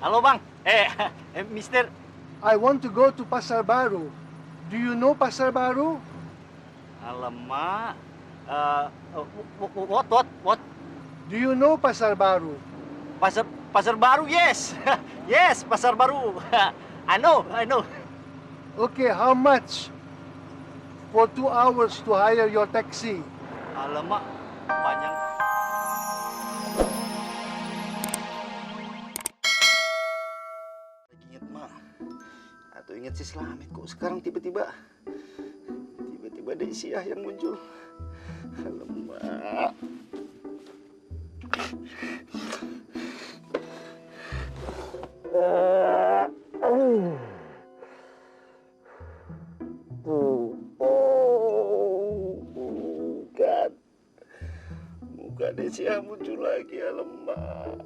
Halo bang, Mister. I want to go to Pasar Baru. Do you know Pasar Baru? Alamak, what? Do you know Pasar Baru? Pasar baru, yes, yes, pasar baru. I know. Okay, how much for 2 hours to hire your taxi? Alamak, panjang. Lagi inget mak, atau inget si Slamet kok sekarang tiba-tiba Desiah yang muncul. Alamak. Bukan. Muka Desiah muncul lagi, alamak.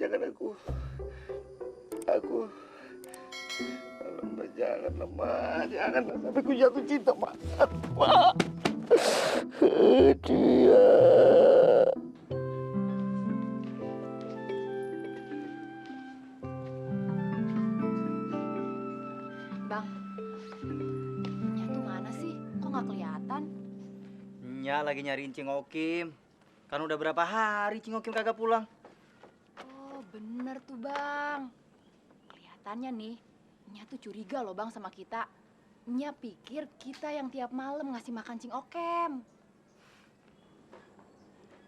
Jangan aku. Alamak, jangan sampai ku jatuh cinta, Mak. Mak. Dia. Bang, Nya tuh mana sih? Kok nggak kelihatan? Nya lagi nyariin Cing Okim. Kan udah berapa hari Cing Okim kagak pulang. Oh, bener tuh bang. Kelihatannya nih, Nya tuh curiga loh bang sama kita. Nya pikir kita yang tiap malam ngasih makan Cing Okem.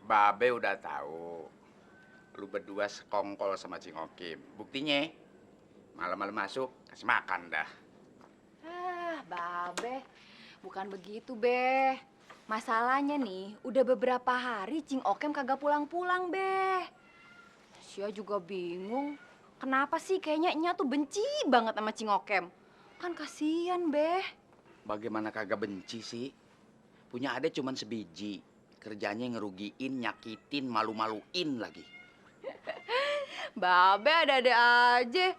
Babe udah tahu lu berdua sekongkol sama Cing Okim. Buktinya malam-malam masuk kasih makan dah. Babe, bukan begitu, Be. Masalahnya nih, udah beberapa hari Cing Okem kagak pulang-pulang, Be. Sia juga bingung. Kenapa sih kayaknya Nya tuh benci banget sama Cing Okem? Kan kasihan, Be. Bagaimana kagak benci sih? Punya adek cuman sebiji. Kerjanya ngerugiin, nyakitin, malu-maluin lagi. Babe ada-ada aja.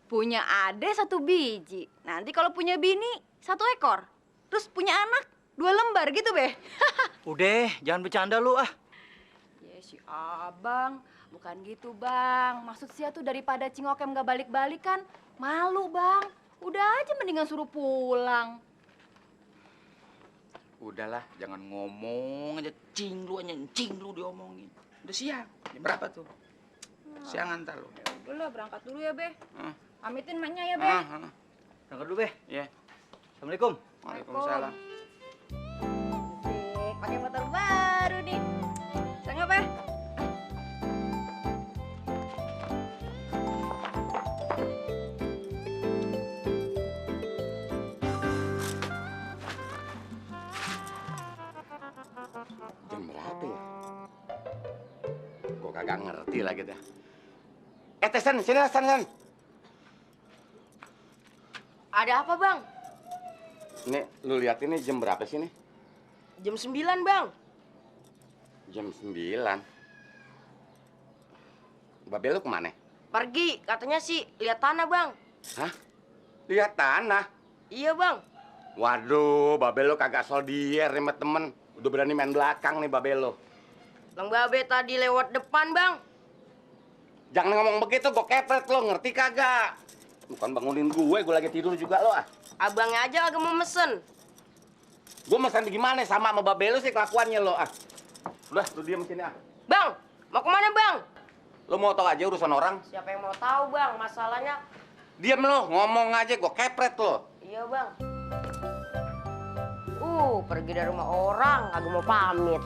Punya ade 1 biji. Nanti kalau punya bini 1 ekor. Terus punya anak 2 lembar gitu, Be. Udah, jangan bercanda lu ah. Ya si abang. Bukan gitu, Bang. Maksud Sia tuh daripada Cing Okem gak balik-balik kan. Malu, Bang. Udah aja mendingan suruh pulang. Udahlah, jangan ngomong aja. Cing lu diomongin. Udah siang. Jam berapa tuh? Siangan ntar lu. Udah lah, berangkat dulu ya, Be. Ah. Pamitin emaknya ya, Be. Berangkat dulu, Be. Ya. Assalamualaikum. Waalaikumsalam. Asik, pakai motor baru nih. Sayang, Be. Jam berapa ya? Gua kagak ngerti lagi dah. San, sini San. Ada apa, Bang? Nih, lu lihat ini jam berapa sih nih? Jam 9, Bang. Jam 9. Babe lu kemana? Pergi, katanya sih lihat tanah, Bang. Hah? Lihat tanah? Iya, Bang. Waduh, babe lu kagak soldier nih sama temen. Udah berani main belakang nih babe lu. Bang Babe tadi lewat depan, Bang. Jangan ngomong begitu, gue kepret lo, ngerti kagak? Bukan bangunin gue lagi tidur juga lo ah. Abangnya aja kagak mau mesen. Gue mesen gimana sama babe lu sih kelakuannya lo ah. Udah, lu diam sini ah. Bang, mau kemana, Bang? Lo mau tau aja urusan orang? Siapa yang mau tahu, Bang? Masalahnya. Diam lo, ngomong aja, gue kepret lo. Iya, Bang. Pergi dari rumah orang, kagak mau pamit.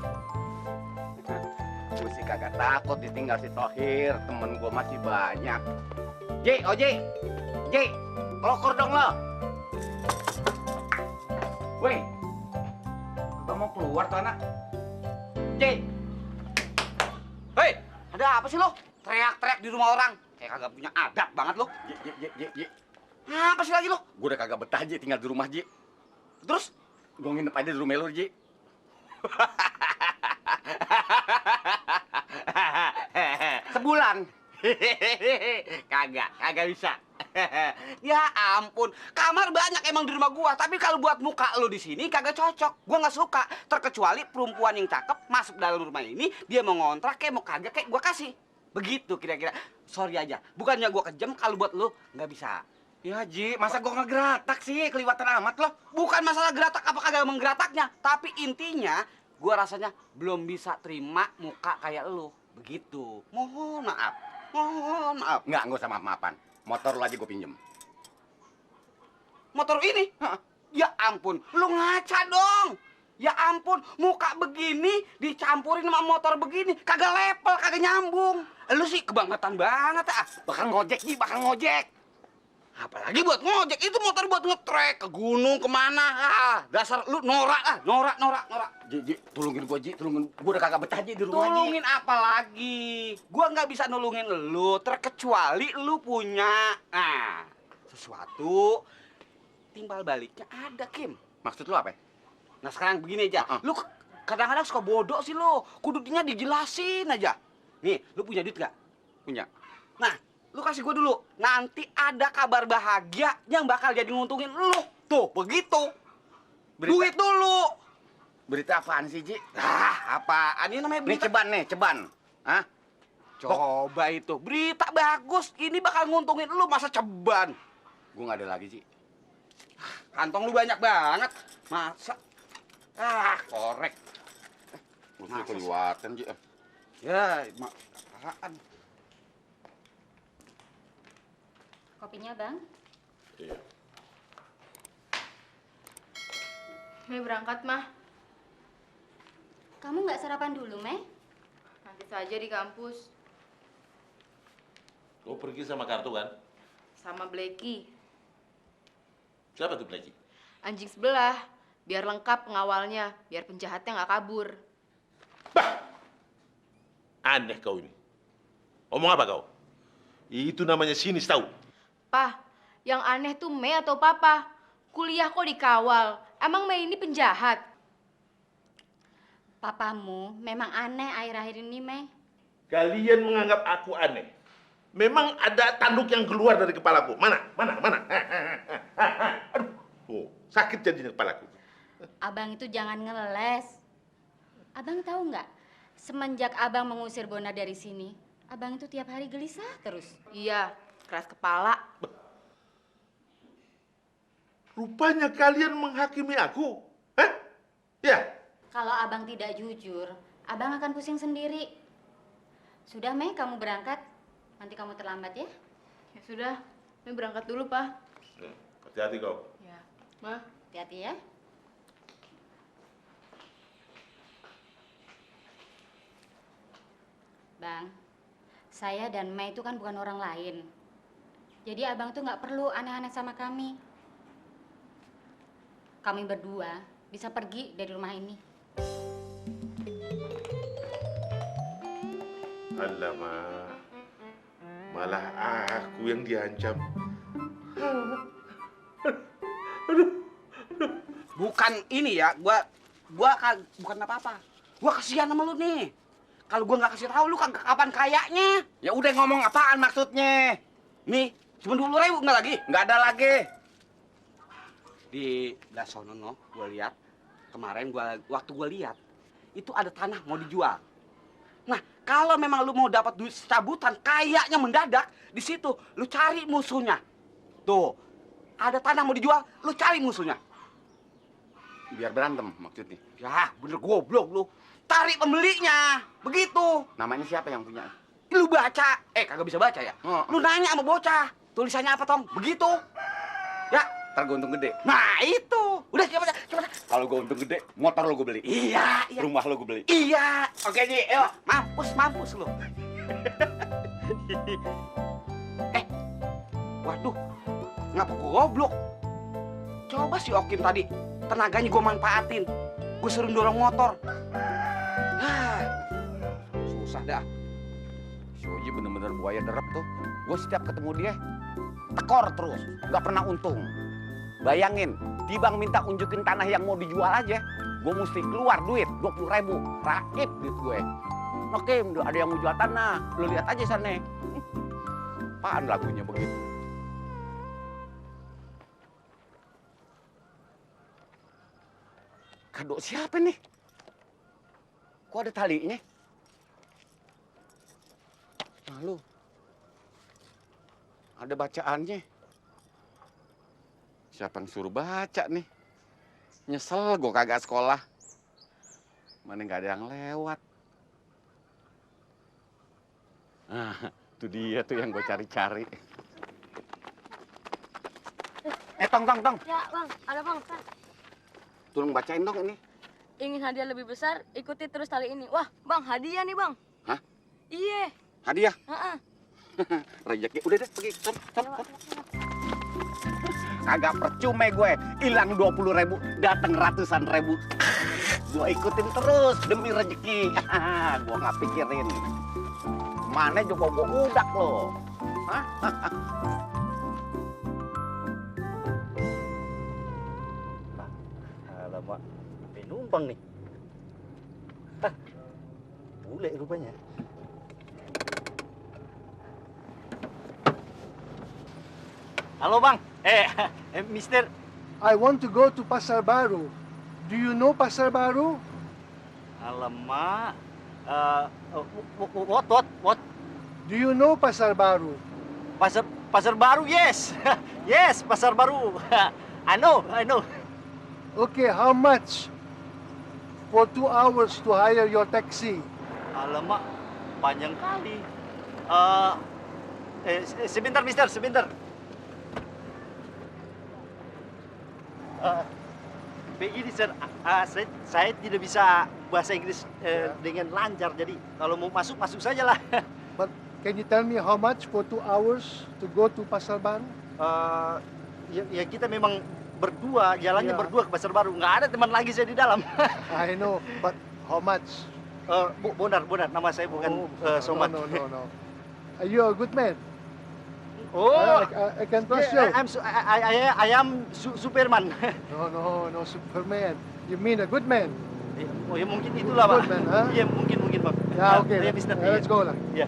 Gue sih kagak takut ditinggal si Tohir, temen gue masih banyak. Ji, kelokor dong lo. Weh, apa mau keluar tuh anak? Ji, hei, ada apa sih lo? Teriak-teriak di rumah orang, kayak kagak punya adab banget lo. Ji. Apa sih lagi lo? Gue udah kagak betah Ji, tinggal di rumah Ji. Terus, gue nginep aja di rumah lo Ji. Sebulan. Kagak bisa. Ya ampun, kamar banyak emang di rumah gua, tapi kalau buat muka lu di sini kagak cocok. Gua nggak suka, terkecuali perempuan yang cakep masuk dalam rumah ini, dia mau ngontrak kayak mau kagak kayak gua kasih. Begitu kira-kira. Sorry aja, bukannya gua kejam, kalau buat lu nggak bisa. Ya Ji, masa gua ngegeratak sih, keliwatan amat loh. Bukan masalah geratak apa kagak menggerataknya, tapi intinya gua rasanya belum bisa terima muka kayak lu. Begitu. Mohon maaf. Mohon maaf. Enggak usah maaf-maafan. Motor lo aja gue pinjem. Motor ini? Ya ampun, lu ngaca dong. Ya ampun, muka begini dicampurin sama motor begini, kagak level, kagak nyambung. Lu sih kebangetan banget ah. Bakal ngojek, Ji, bakal ngojek. Apalagi buat ngojek, itu motor buat ngetrek ke gunung kemana. Ah, dasar lu norak ah, norak. Ji, tolongin gue, Ji, tolongin. Gue udah kagak betah, Ji, di rumah, Ji. Tolongin apa lagi? Gua nggak bisa nolongin lu, terkecuali lu punya sesuatu timbal baliknya ada, Kim. Maksud lo apa? Nah sekarang begini aja, lu kadang-kadang suka bodoh sih lu, kudunya dijelasin aja. Nih, lu punya duit gak? Punya. Nah, lu kasih gua dulu, nanti ada kabar bahagia yang bakal jadi nguntungin lu. Tuh, begitu. Duit dulu. Berita apaan sih, Ji? Apaan? Ini namanya berita. Ceban. Hah? Coba itu, berita bagus, ini bakal nguntungin lu, masa ceban. Gue nggak ada lagi, Ji. Kantong lu banyak banget, masa? Korek. Gue Masa sih? kelewatan, Ji. Ya, apaan? Kopinya, Bang. Iya. Mei berangkat, Mah. Kamu nggak sarapan dulu, Mei? Nanti saja di kampus. Kau pergi sama Kartu kan? Sama Blacky. Siapa tuh Blacky? Anjing sebelah. Biar lengkap pengawalnya. Biar penjahatnya nggak kabur. Bah! Aneh kau ini. Omong apa kau? Itu namanya sinis tahu. Pah, yang aneh tuh Mei atau Papa? Kuliah kok dikawal. Emang Mei ini penjahat? Papamu memang aneh akhir-akhir ini, Mei. Kalian menganggap aku aneh. Memang ada tanduk yang keluar dari kepalaku. Mana? Aduh, oh, sakit jadinya kepalaku. Abang itu jangan ngeles. Abang tahu nggak? Semenjak abang mengusir Bona dari sini, abang itu tiap hari gelisah terus. Iya, keras kepala. Rupanya kalian menghakimi aku. Hah? Ya. Kalau abang tidak jujur, abang akan pusing sendiri. Sudah, Mei, kamu berangkat. Nanti kamu terlambat ya. Ya sudah, Mei berangkat dulu, Pak. Hati-hati kau. Ya, Ma. Hati-hati ya. Bang, saya dan Mei itu kan bukan orang lain. Jadi abang tuh nggak perlu aneh-aneh sama kami. Kami berdua bisa pergi dari rumah ini. Alamak, malah aku yang diancam. Bukan ini ya, bukan apa-apa. Gua kasihan sama lu nih. Kalau gua nggak kasih tahu lu kapan kayaknya. Ya udah ngomong apaan maksudnya? Nih, cuma 20.000 nggak lagi? Nggak ada lagi. Di Dasono, gua lihat kemarin waktu gua lihat itu ada tanah mau dijual. Nah, kalau memang lu mau dapat duit secabutan, kayaknya mendadak, di situ lu cari musuhnya. Tuh, ada tanah mau dijual, lu cari musuhnya. Biar berantem maksudnya. Ya, bener goblok lu. Tarik pembelinya, begitu. Namanya siapa yang punya? Lu baca, kagak bisa baca ya? Oh. Lu nanya sama bocah, tulisannya apa, Tong? Begitu. Ya, Ntar gue untung gede. nah itu. Udah, coba. Kalau gue untung gede, motor lo gue beli. Iya. Rumah lo gue beli. Iya. Oke, Ji. Ayo, mampus lu. Waduh. Ngapa gua goblok? Coba si Okin tadi, tenaganya gua manfaatin. Gua suruh dorong motor. Susah dah. Si Oji bener-bener buaya derep tuh. Gue setiap ketemu dia, tekor terus. Nggak pernah untung. Bayangin, Dibang minta unjukin tanah yang mau dijual aja. Gue mesti keluar duit 20.000. Rakip duit gue. Oke, ada yang mau jual tanah. Lu lihat aja sana. Apaan lagunya begitu? Kado siapa nih? Kok ada talinya? Lalu ada bacaannya. Siapa yang suruh baca nih? Nyesel gue kagak sekolah. Mana nggak ada yang lewat. Ah, itu dia tuh yang gue cari-cari. Tong. Ya bang, ada bang. Tolong bacain dong ini. Ingin hadiah lebih besar, ikuti terus tali ini. Wah bang, hadiah nih bang. Hah? Iya. Hadiah. Heeh. Rezeki. Udah deh, pergi. Stop. Kagak percuma gue. Hilang 20.000, datang ratusan ribu. Gue ikutin terus demi rezeki. Gue nggak pikirin. Mana juga gue udak loh. Hah? Alamak, penumpang nih. Hah, bule rupanya. Halo bang, Mister. I want to go to Pasar Baru. Do you know Pasar Baru? Alamak, what? Do you know Pasar Baru? Pasar Baru, yes, yes, Pasar Baru. I know. Okay, how much for 2 hours to hire your taxi? Alamak, panjang kali. Sebentar, Mister, sebentar. Begini, Sir, saya tidak bisa bahasa Inggris dengan lancar, jadi kalau mau masuk saja lah. But can you tell me how much for 2 hours to go to Pasar Baru? Ya kita memang berdua, jalannya Iya. berdua ke Pasar Baru. Nggak ada teman lagi saya di dalam. I know, but how much? Bonar, nama saya bukan Somad. No. Are you a good man? Oh, I can trust you. I am Superman. No, Superman. You mean a good man? Oh ya mungkin itulah Pak. Good man, huh? Iya mungkin Pak. Ya, okay. Ya, Mister. Let's go lah. Iya.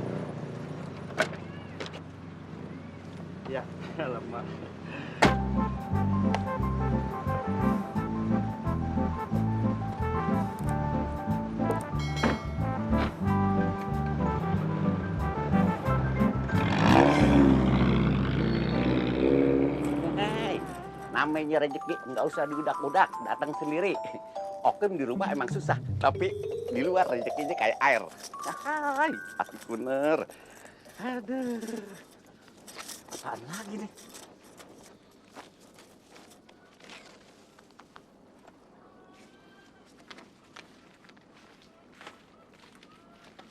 Ya, alamak. Namanya rezeki nggak usah diudak-udak, datang sendiri. Okem di rumah emang susah, tapi di luar rezekinya kayak air. Hai, asik bener. Aduh, apaan lagi nih?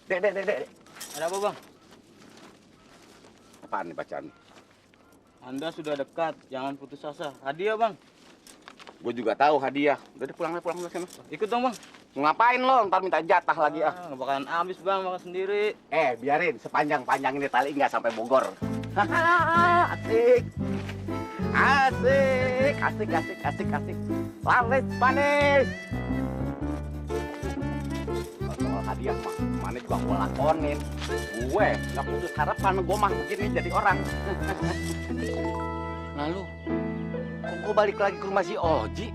Dek. Ada apa bang? Apaan nih bacaan? Anda sudah dekat, jangan putus asa. Hadiah bang. Gue juga tahu hadiah. Udah deh pulang sana. Ikut dong bang. Mau ngapain lo? Ntar minta jatah lagi ah. Nggak bakalan habis bang, makan sendiri. Biarin sepanjang ini tali nggak sampai Bogor. Asik. Lalit manis. Soal hadiah mah, mana juga gue lakonin. Gue nggak putus harapan, gue mah begini jadi orang. Lalu, kok gue balik lagi ke rumah si Oji?